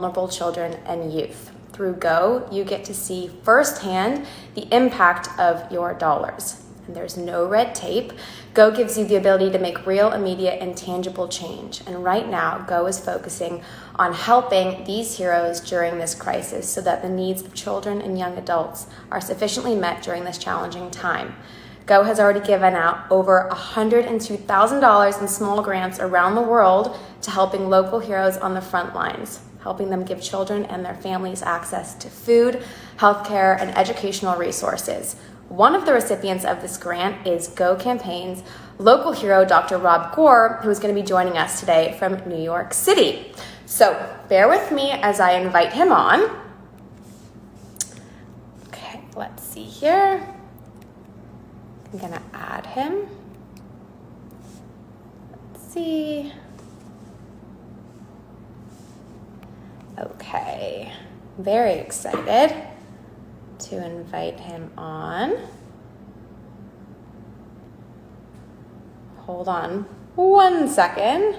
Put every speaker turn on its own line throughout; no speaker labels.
vulnerable children and youth. Through Go, you get to see firsthand the impact of your dollars. And there's no red tape. Go gives you the ability to make real, immediate, and tangible change. And right now, Go is focusing on helping these heroes during this crisis so that the needs of children and young adults are sufficiently met during this challenging time. Go has already given out over $102,000 in small grants around the world to helping local heroes on the front lines, helping them give children and their families access to food, healthcare, and educational resources. One of the recipients of this grant is Go Campaign's local hero, Dr. Rob Gore, who is going to be joining us today from New York City. So bear with me as I invite him on. Okay, let's see here. I'm gonna add him. Let's see. Okay, very excited to invite him on. Hold on 1 second.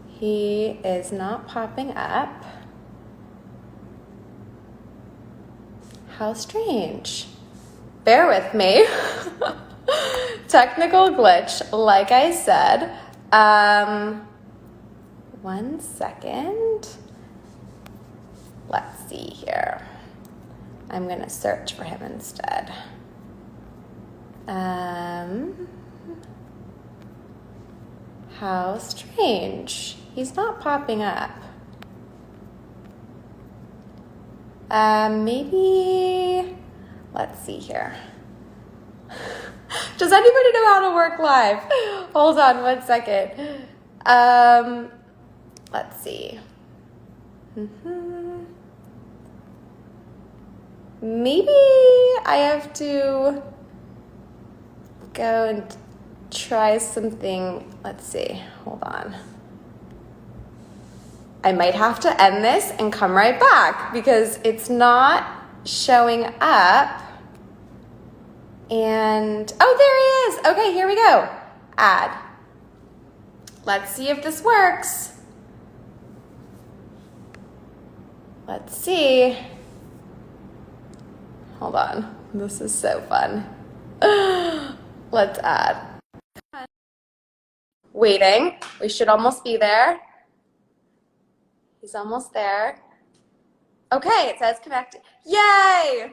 He is not popping up. How strange. Bear with me. Technical glitch, like I said. 1 second. Let's see here. I'm going to search for him instead. How strange. He's not popping up. Maybe... Let's see here. Does anybody know how to work live? Hold on 1 second. Let's see. Maybe I have to go and try something. Let's see. Hold on. I might have to end this and come right back because it's not showing up. And, oh, there he is. Okay, here we go. Add. Let's see if this works. Let's see. Hold on. This is so fun. Let's add. Waiting. We should almost be there. He's almost there. Okay, it says connected. Yay!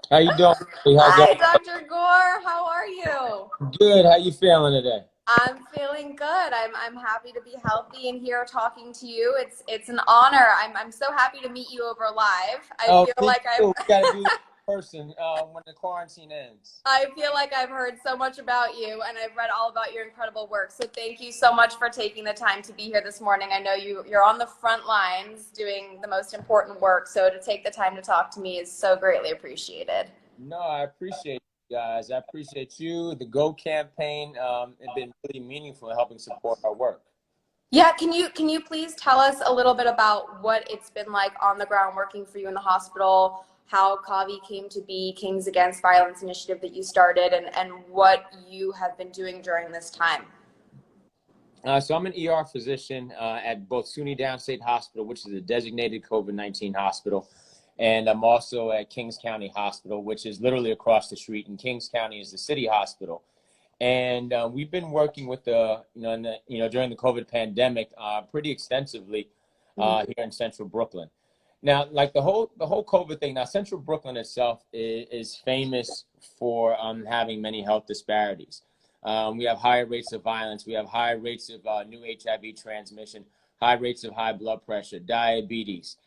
How you doing?
Hi, Dr. Gore. How are you?
Good. How you feeling today?
I'm feeling good. I'm happy to be healthy and here talking to you. It's an honor. I'm so happy to meet you over live. I feel like
we gotta do this in person when the quarantine ends.
I feel like I've heard so much about you and I've read all about your incredible work. So thank you so much for taking the time to be here this morning. I know you're on the front lines doing the most important work. So to take the time to talk to me is so greatly appreciated.
No, I appreciate you guys. I appreciate you. The Go campaign has been really meaningful in helping support our work.
Yeah, can you please tell us a little bit about what it's been like on the ground working for you in the hospital, how KAVI came to be, Kings Against Violence initiative that you started, and what you have been doing during this time?
So I'm an ER physician at both SUNY Downstate Hospital, which is a designated COVID-19 hospital, and I'm also at Kings County Hospital, which is literally across the street, and Kings County is the city hospital. And we've been working with during the COVID pandemic pretty extensively here in Central Brooklyn. Now, like the whole COVID thing. Now, Central Brooklyn itself is famous for having many health disparities. We have higher rates of violence. We have high rates of new HIV transmission, high rates of high blood pressure, diabetes,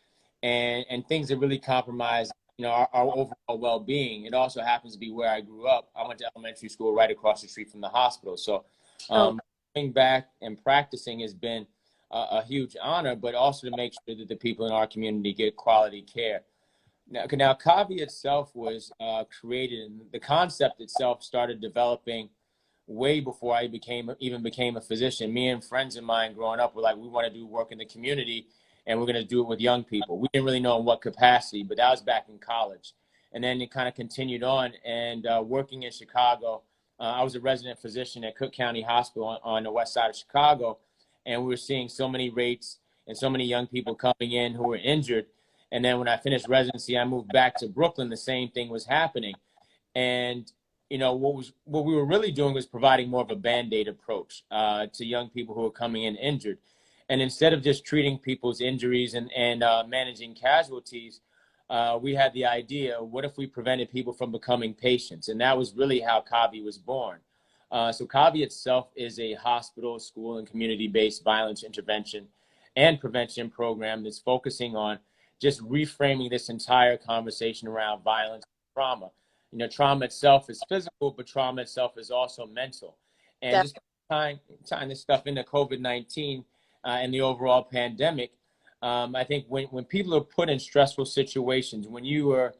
and things that really compromise our overall well-being. It also happens to be where I grew up. I went to elementary school right across the street from the hospital. So coming back and practicing has been a huge honor, but also to make sure that the people in our community get quality care. Now KAVI itself was created, and the concept itself started developing way before I even became a physician. Me and friends of mine growing up were like, we want to do work in the community, and we're going to do it with young people. We didn't really know in what capacity, but that was back in college. And then it kind of continued on, and working in Chicago, I was a resident physician at Cook County Hospital on the west side of Chicago, and we were seeing so many rates and so many young people coming in who were injured. And then when I finished residency, I moved back to Brooklyn. The same thing was happening. And what we were really doing was providing more of a Band-Aid approach to young people who were coming in injured. And instead of just treating people's injuries and managing casualties, we had the idea, what if we prevented people from becoming patients? And that was really how KAVI was born. So KAVI itself is a hospital, school, and community-based violence intervention and prevention program that's focusing on just reframing this entire conversation around violence and trauma. Trauma itself is physical, but trauma itself is also mental. And just tying this stuff into COVID-19 and the overall pandemic, I think when people are put in stressful situations, when you are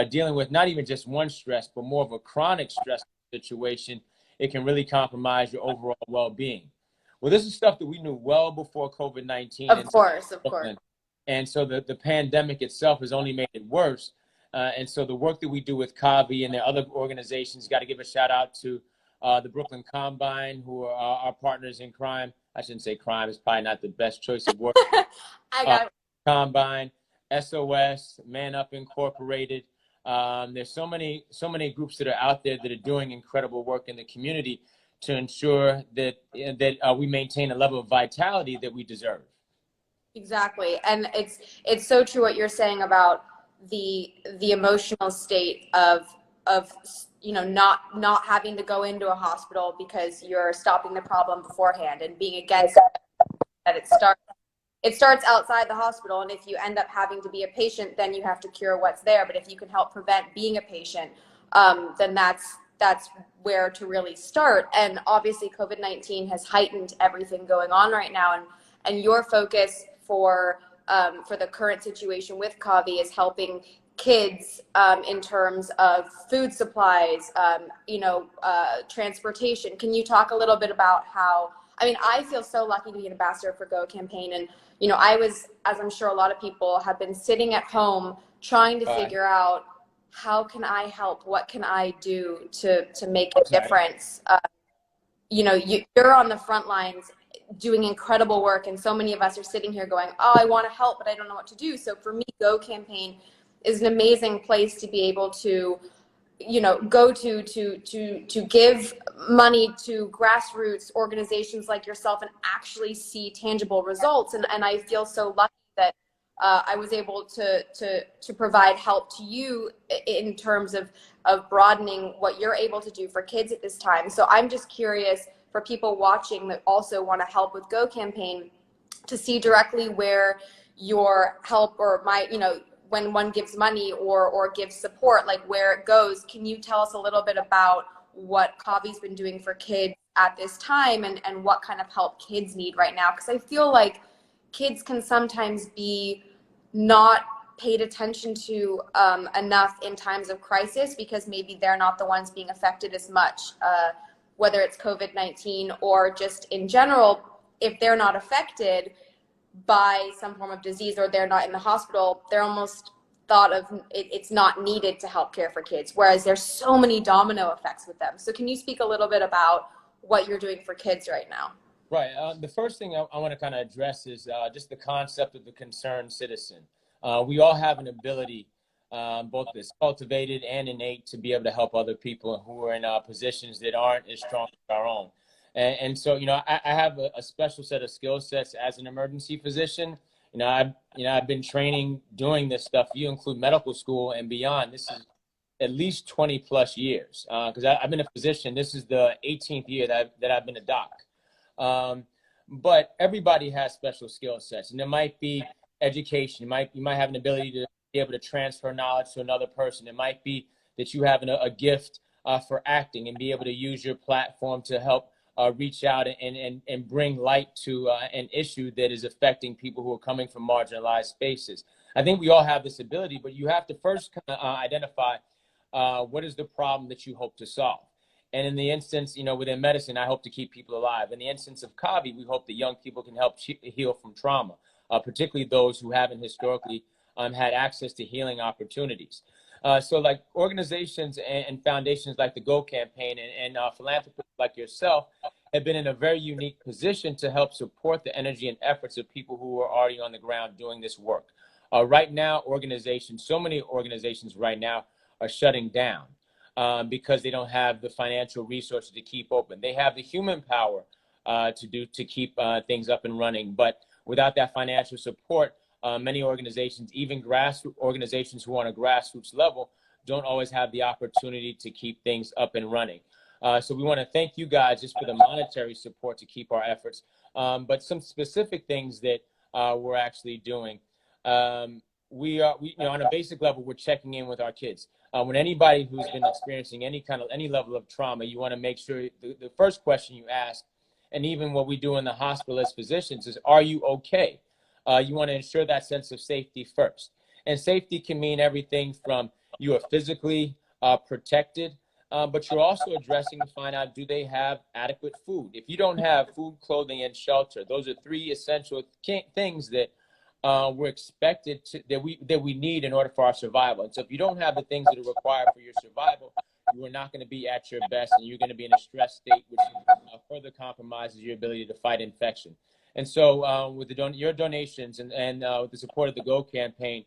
dealing with not even just one stress, but more of a chronic stress situation, it can really compromise your overall well-being. Well, this is stuff that we knew well before COVID-19.
Of course.
And so the pandemic itself has only made it worse. And so the work that we do with KAVI and the other organizations, got to give a shout out to the Brooklyn Combine, who are our partners in crime. I shouldn't say crime, it's probably not the best choice of word.
I got
Combine, SOS, Man Up Incorporated. There's so many groups that are out there that are doing incredible work in the community to ensure that we maintain a level of vitality that we deserve.
Exactly. And it's so true what you're saying about the emotional state of not having to go into a hospital because you're stopping the problem beforehand, and being against that it starts outside the hospital. And if you end up having to be a patient, then you have to cure what's there. But if you can help prevent being a patient, then that's where to really start. And obviously COVID-19 has heightened everything going on right now, and your focus for the current situation with KAVI is helping kids in terms of food supplies, transportation. Can you talk a little bit about how, I feel so lucky to be an ambassador for Go campaign. And, I was, as I'm sure a lot of people have been, sitting at home trying to figure out, how can I help? What can I do to make a difference? You're on the front lines doing incredible work, and so many of us are sitting here going, oh, I want to help, but I don't know what to do. So for me, Go campaign is an amazing place to be able to go to give money to grassroots organizations like yourself and actually see tangible results. And I feel so lucky that I was able to provide help to you in terms of broadening what you're able to do for kids at this time. So I'm just curious, for people watching that also want to help with Go campaign, to see directly where your help or when one gives money or gives support, like where it goes. Can you tell us a little bit about what KAVI's been doing for kids at this time, and what kind of help kids need right now? Because I feel like kids can sometimes be not paid attention to enough in times of crisis, because maybe they're not the ones being affected as much, whether it's COVID-19 or just in general. If they're not affected by some form of disease, or they're not in the hospital, they're almost thought of, it's not needed to help care for kids, whereas there's so many domino effects with them. So can you speak a little bit about what you're doing for kids right now?
Right. The first thing I want to kind of address is just the concept of the concerned citizen. We all have an ability, both that's cultivated and innate, to be able to help other people who are in positions that aren't as strong as our own. And so, I have a special set of skill sets as an emergency physician. I've been training, doing this stuff. You include medical school and beyond. This is at least 20 plus years, because I've been a physician. This is the 18th year that I've been a doc. But everybody has special skill sets, and it might be education. You might have an ability to be able to transfer knowledge to another person. It might be that you have a gift for acting and be able to use your platform to help reach out and bring light to an issue that is affecting people who are coming from marginalized spaces. I think we all have this ability, but you have to first kind of identify what is the problem that you hope to solve. And in the instance, within medicine, I hope to keep people alive. In the instance of KAVI, we hope that young people can help heal from trauma, particularly those who haven't historically had access to healing opportunities. So like organizations and foundations like the Go campaign and philanthropists like yourself have been in a very unique position to help support the energy and efforts of people who are already on the ground doing this work. Right now, so many organizations right now are shutting down because they don't have the financial resources to keep open. They have the human power to keep things up and running, but without that financial support, many organizations, even grassroots organizations who are on a grassroots level, don't always have the opportunity to keep things up and running. So we want to thank you guys just for the monetary support to keep our efforts, but some specific things that we're actually doing. On a basic level, we're checking in with our kids. When anybody who's been experiencing any level of trauma, you want to make sure the first question you ask, and even what we do in the hospital as physicians, is, are you okay? You want to ensure that sense of safety first. And safety can mean everything from you are physically protected, but you're also addressing to find out, do they have adequate food? If you don't have food, clothing, and shelter, those are three essential things that we're expected that we need in order for our survival. And so if you don't have the things that are required for your survival, you are not going to be at your best, and you're going to be in a stress state, which further compromises your ability to fight infection. And so with your donations and with the support of the Go campaign,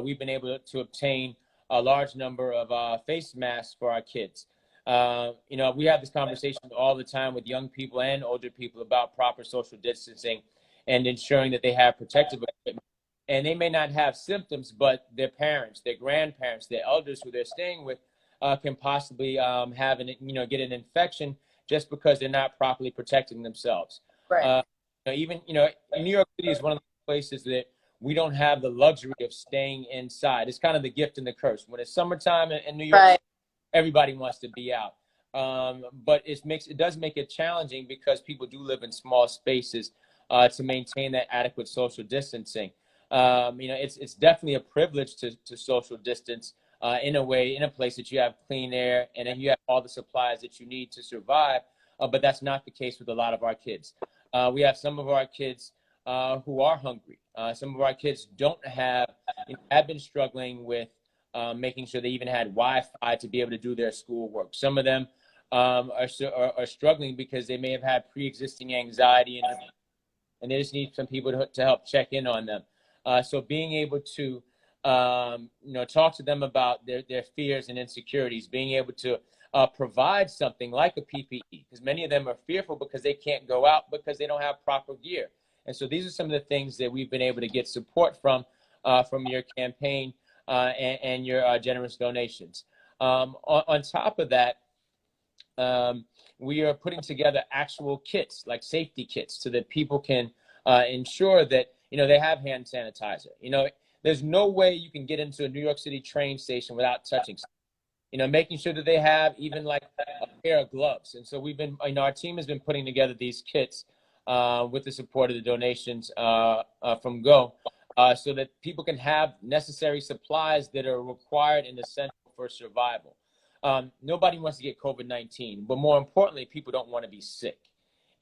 we've been able to obtain a large number of face masks for our kids. We have this conversation all the time with young people and older people about proper social distancing and ensuring that they have protective equipment. And they may not have symptoms, but their parents, their grandparents, their elders who they're staying with can possibly get an infection just because they're not properly protecting themselves.
Right.
New York City is one of the places that we don't have the luxury of staying inside. It's kind of the gift and the curse. When it's summertime in New York,
Right.
Everybody wants to be out. But it does make it challenging because people do live in small spaces to maintain that adequate social distancing. It's definitely a privilege to social distance in a place that you have clean air and then you have all the supplies that you need to survive. But that's not the case with a lot of our kids. We have some of our kids who are hungry. Some of our kids have been struggling with making sure they even had Wi-Fi to be able to do their schoolwork. Some of them are struggling because they may have had pre-existing anxiety and they just need some people to help check in on them. So being able to talk to them about their fears and insecurities, being able to provide something like a PPE, because many of them are fearful because they can't go out because they don't have proper gear. And so these are some of the things that we've been able to get support from your campaign and your generous donations. On top of that, we are putting together actual kits, like safety kits, so that people can ensure that they have hand sanitizer. There's no way you can get into a New York City train station without touching something. Making sure that they have even like a pair of gloves. And so our team has been putting together these kits with the support of the donations from Go, so that people can have necessary supplies that are required and essential for survival. Nobody wants to get COVID-19, but more importantly, people don't want to be sick.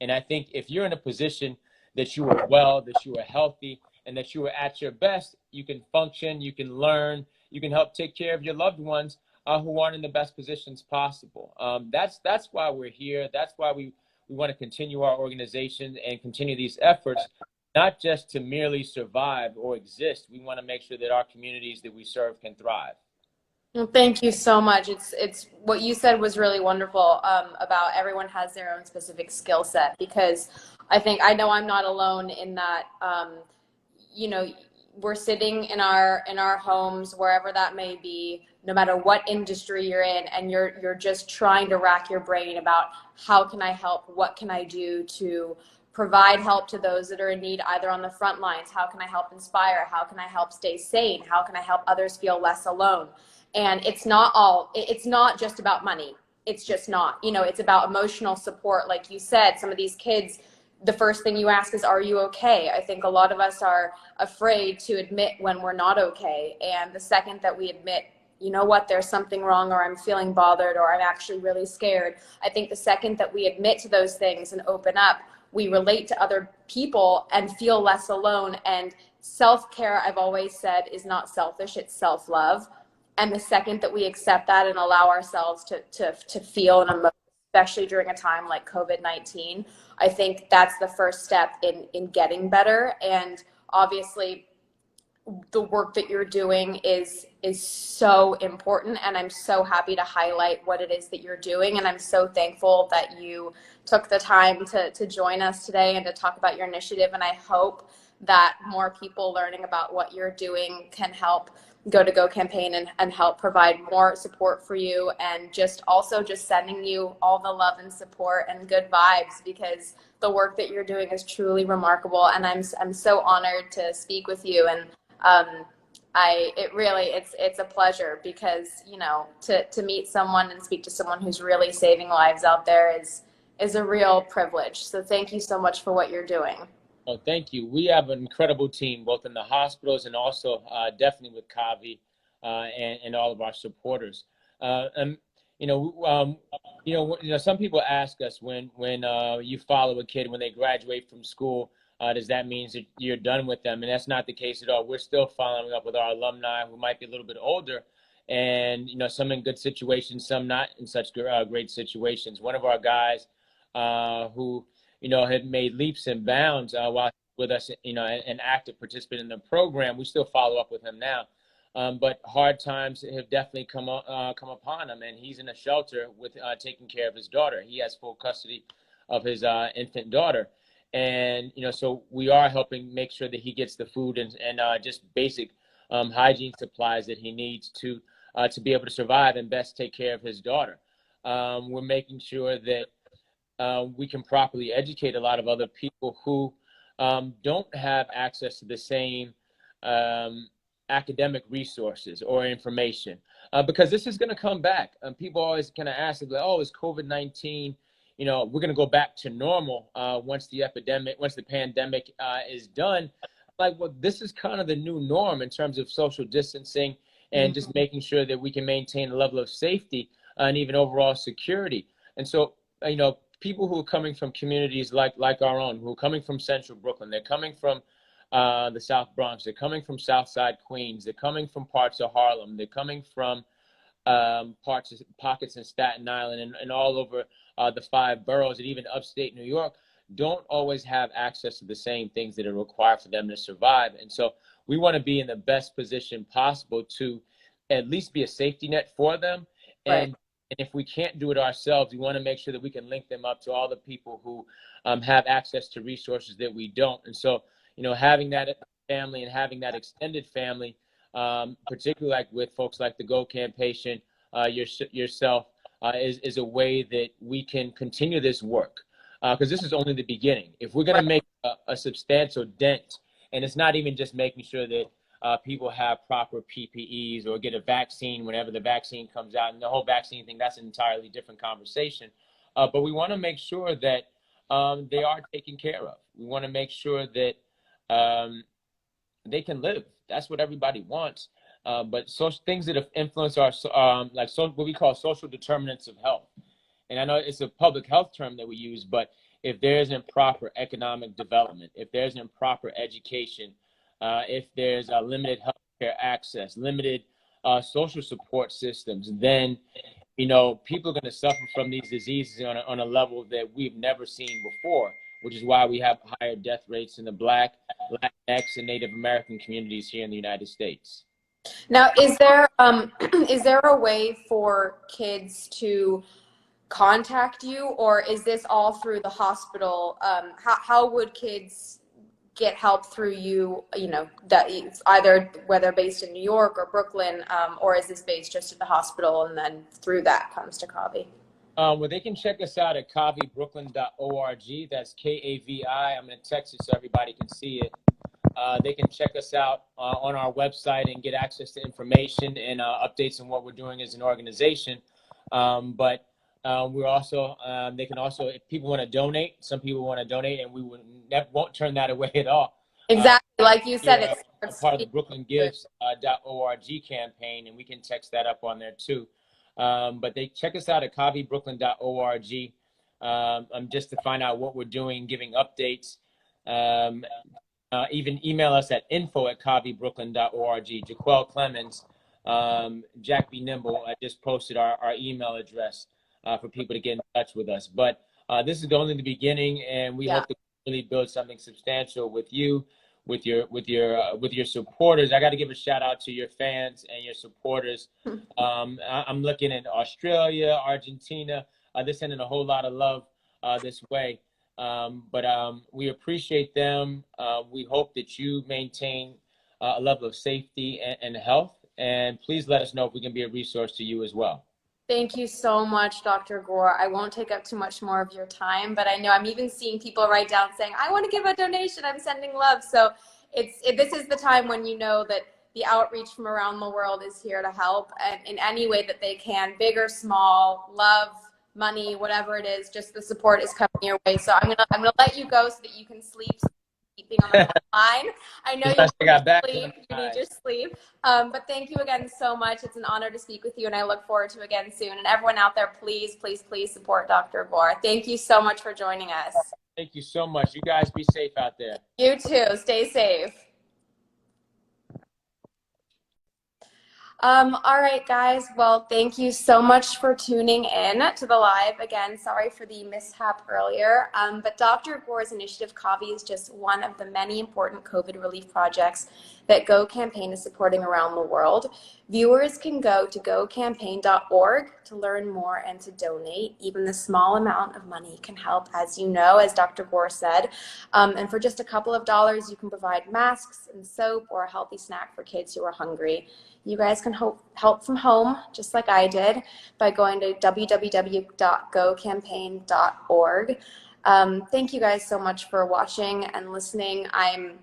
And I think if you're in a position that you are well, that you are healthy, and that you are at your best, you can function, you can learn, you can help take care of your loved ones who aren't in the best positions possible. That's why we're here. That's why we want to continue our organization and continue these efforts, not just to merely survive or exist. We want to make sure that our communities that we serve can thrive.
Well, thank you so much. It's what you said was really wonderful about everyone has their own specific skill set, because I know I'm not alone in that. We're sitting in our homes, wherever that may be, no matter what industry you're in, and you're just trying to rack your brain about how can I help, what can I do to provide help to those that are in need, either on the front lines. How can I help inspire? How can I help stay sane? How can I help others feel less alone? And it's not just about money. It's just not. It's about emotional support. Like you said, some of these kids, the first thing you ask is, are you okay? I think a lot of us are afraid to admit when we're not okay. And the second that we admit, you know what, there's something wrong, or I'm feeling bothered, or I'm actually really scared, I think the second that we admit to those things and open up, we relate to other people and feel less alone. And self-care, I've always said, is not selfish, it's self-love. And the second that we accept that and allow ourselves to feel and emote especially during a time like COVID-19. I think that's the first step in getting better. And obviously, the work that you're doing is so important, and I'm so happy to highlight what it is that you're doing, and I'm so thankful that you took the time to join us today and to talk about your initiative. And I hope that more people learning about what you're doing can help Go campaign and help provide more support for you, and just also just sending you all the love and support and good vibes, because the work that you're doing is truly remarkable, and I'm so honored to speak with you. And it's a pleasure, because, you know, to meet someone and speak to someone who's really saving lives out there is a real privilege. So thank you so much for what you're doing.
Oh, thank you. We have an incredible team, both in the hospitals and also definitely with KAVI and all of our supporters. And some people ask us when you follow a kid when they graduate from school, does that mean that you're done with them? And that's not the case at all. We're still following up with our alumni who might be a little bit older, and some in good situations, some not in such great situations. One of our guys who had made leaps and bounds while with us, an active participant in the program. We still follow up with him now. But hard times have definitely come upon him, and he's in a shelter with taking care of his daughter. He has full custody of his infant daughter. And, so we are helping make sure that he gets the food and just basic hygiene supplies that he needs to be able to survive and best take care of his daughter. We're making sure that we can properly educate a lot of other people who don't have access to the same academic resources or information, because this is going to come back. People always kind of ask, like, oh, is COVID-19, we're going to go back to normal once the pandemic is done. Like, well, this is kind of the new norm in terms of social distancing and just making sure that we can maintain a level of safety and even overall security. And so, people who are coming from communities like our own, who are coming from Central Brooklyn, they're coming from the South Bronx, they're coming from Southside Queens, they're coming from parts of Harlem, they're coming from pockets in Staten Island and all over the 5 boroughs, and even upstate New York, don't always have access to the same things that are required for them to survive. And so we want to be in the best position possible to at least be a safety net for them. And if we can't do it ourselves, we want to make sure that we can link them up to all the people who have access to resources that we don't. And so, having that family and having that extended family, particularly like with folks like the Go campaign, yourself, is a way that we can continue this work. Because this is only the beginning. If we're going to make a substantial dent, and it's not even just making sure that people have proper PPEs or get a vaccine whenever the vaccine comes out, and the whole vaccine thing, that's an entirely different conversation. But we want to make sure that they are taken care of. We want to make sure that they can live. That's what everybody wants. But things that have influenced our, what we call social determinants of health. And I know it's a public health term that we use, but if there isn't proper economic development, if there isn't proper education, if there's a limited healthcare access, limited social support systems, then people are going to suffer from these diseases on a level that we've never seen before, which is why we have higher death rates in the Black, Latinx, and Native American communities here in the United States.
Now, is there a way for kids to contact you, or is this all through the hospital? How would kids get help through you? That either whether based in New York or Brooklyn, or is this based just at the hospital, and then through that comes to KAVI?
Well, they can check us out at kavibrooklyn.org. That's KAVI. I'm going to text it so everybody can see it. They can check us out on our website and get access to information and updates on what we're doing as an organization. But we're also, they can also, if people want to donate, some people want to donate, and we won't turn that away at all.
Exactly, like you said,
it's part of the BrooklynGives.org campaign, and we can text that up on there too. But they check us out at kavibrooklyn.org just to find out what we're doing, giving updates. Even email us at info@kavibrooklyn.org. Jaquel Clemens, Jack B. Nimble, I just posted our email address. for people to get in touch with us. But this is only the beginning, and we
Yeah.
hope to really build something substantial with you, with your supporters. I got to give a shout out to your fans and your supporters. I'm looking at Australia, Argentina. They're sending a whole lot of love this way. But we appreciate them. We hope that you maintain a level of safety and health. And please let us know if we can be a resource to you as well.
Thank you so much, Dr. Gore. I won't take up too much more of your time, but I know I'm even seeing people write down saying, I want to give a donation. I'm sending love. So this is the time when you know that the outreach from around the world is here to help, and in any way that they can, big or small, love, money, whatever it is, just the support is coming your way. So I'm gonna let you go so that you can sleep. Keeping on the line. I know you need your sleep. But thank you again so much. It's an honor to speak with you, and I look forward to again soon. And everyone out there, please, please, please support Dr. Gore. Thank you so much for joining us.
Thank you so much. You guys be safe out there.
You too. Stay safe. All right, guys. Well, thank you so much for tuning in to the live. Again, sorry for the mishap earlier. But Dr. Gore's initiative, KAVI, is just one of the many important COVID relief projects that Go Campaign is supporting around the world. Viewers can go to gocampaign.org to learn more and to donate. Even the small amount of money can help, as you know, as Dr. Gore said. And for just a couple of dollars, you can provide masks and soap or a healthy snack for kids who are hungry. You guys can help from home, just like I did, by going to www.gocampaign.org. Thank you guys so much for watching and listening. I'm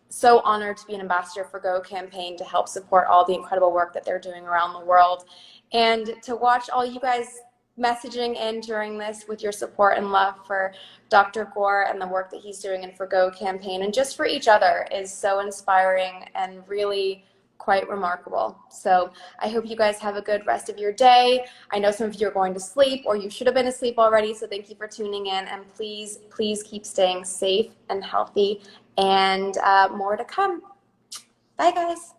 so honored to be an ambassador for Go Campaign, to help support all the incredible work that they're doing around the world, and to watch all you guys messaging in during this with your support and love for Dr. Gore and the work that he's doing, and for Go Campaign, and just for each other, is so inspiring and really quite remarkable. So I hope you guys have a good rest of your day. I know some of you are going to sleep, or you should have been asleep already, so thank you for tuning in, and please, please keep staying safe and healthy, and more to come. Bye, guys.